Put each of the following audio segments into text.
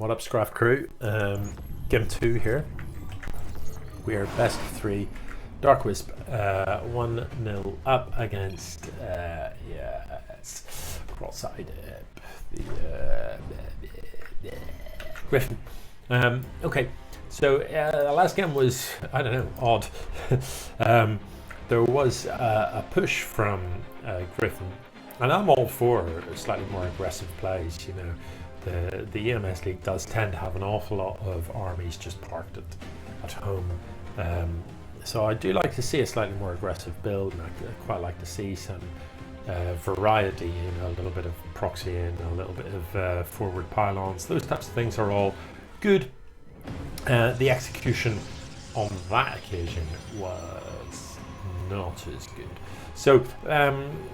What up, Scruff crew? Game 2 here. We are best of 3. DarkWisp 1-0 up against cross-eyed the Ggriffin. Okay, so the last game was, I don't know, odd. There was a push from Ggriffin, and I'm all for slightly more aggressive plays. You know, the EMS league does tend to have an awful lot of armies just parked at home. So I do like to see a slightly more aggressive build, and I quite like to see some variety, you know, a little bit of proxy and a little bit of forward pylons. Those types of things are all good. The execution on that occasion was not as good. So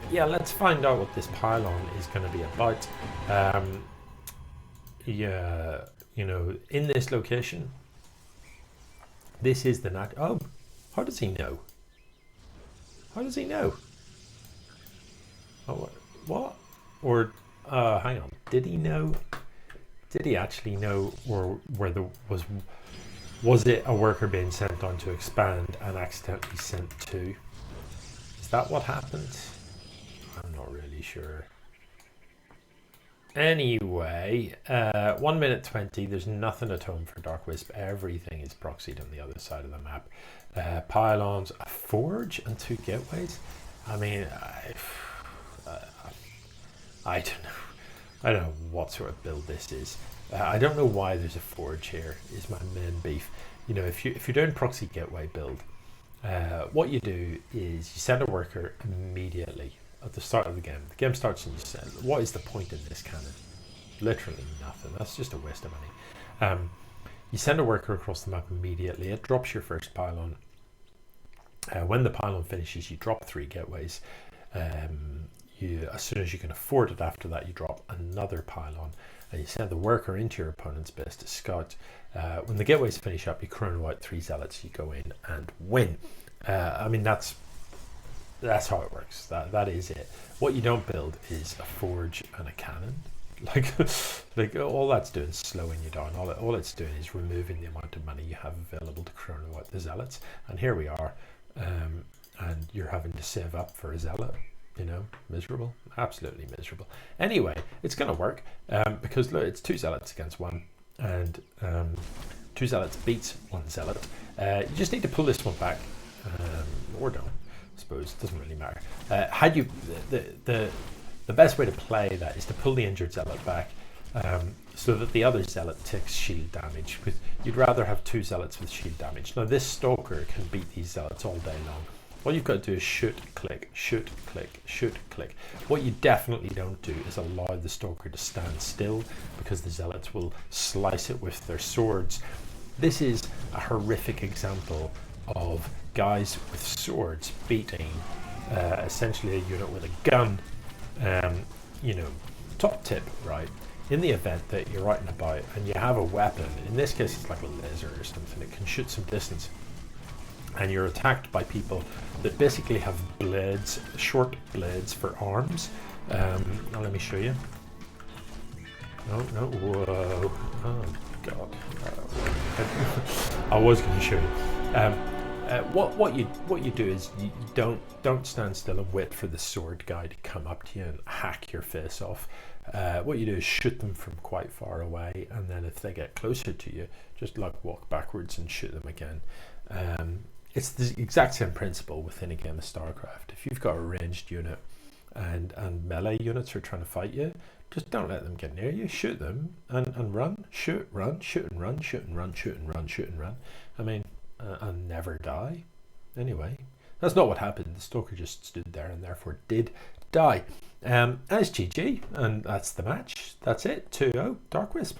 yeah, let's find out what this pylon is going to be about. Yeah, you know, in this location, this is the nat. Oh, how does he know? How does he know? Oh, what? Or hang on, did he know? Did he actually know, or where the was it a worker being sent on to expand and accidentally sent to? Is that what happened? I'm not really sure. Anyway, 1 minute 20. There's nothing at home for DarkWisp. Everything is proxied on the other side of the map. Pylons, a forge, and 2 gateways. I mean, I don't know. I don't know what sort of build this is. I don't know why there's a forge here. Is my main beef. You know, if you're doing proxy gateway build, what you do is you send a worker immediately at the start of the game. The game starts and you send. What is the point in this cannon? Literally nothing. That's just a waste of money. You send a worker across the map immediately. It drops your first pylon. When the pylon finishes, you drop 3 gateways. As soon as you can afford it after that, you drop another pylon, and you send the worker into your opponent's base to scout. When the gateways finish up, you chrono out 3 zealots, you go in and win. I mean, that's how it works. That is it. What you don't build is a forge and a cannon. Like all that's doing is slowing you down. All it's doing is removing the amount of money you have available to chrono out the zealots. And here we are, and you're having to save up for a zealot. You know, miserable, absolutely miserable. Anyway, it's going to work because look, it's 2 zealots against 1, and 2 zealots beats 1 zealot. You just need to pull this one back, or don't. I suppose it doesn't really matter. Had you the best way to play that is to pull the injured zealot back, so that the other zealot takes shield damage. You'd rather have 2 zealots with shield damage. Now this stalker can beat these zealots all day long. All you've got to do is shoot, click, shoot, click, shoot, click. What you definitely don't do is allow the stalker to stand still, because the zealots will slice it with their swords. This is a horrific example of guys with swords beating essentially a unit with a gun. You know, top tip, right? In the event that you're out and about and you have a weapon, in this case it's like a laser or something, it can shoot some distance, and you're attacked by people that basically have blades, short blades for arms. Now let me show you. No, whoa, oh god. I was going to show you. What you do is you don't stand still and wait for the sword guy to come up to you and hack your face off. What you do is shoot them from quite far away, and then if they get closer to you, just like walk backwards and shoot them again. It's the exact same principle within a game of StarCraft. If you've got a ranged unit and melee units are trying to fight you, just don't let them get near you. Shoot them and run. Shoot, run, shoot and run, shoot and run, shoot and run, shoot and run. I mean, and never die. Anyway, that's not what happened. The stalker just stood there and therefore did die. And it's GG, and that's the match. That's it. 2-0 DarkWisp.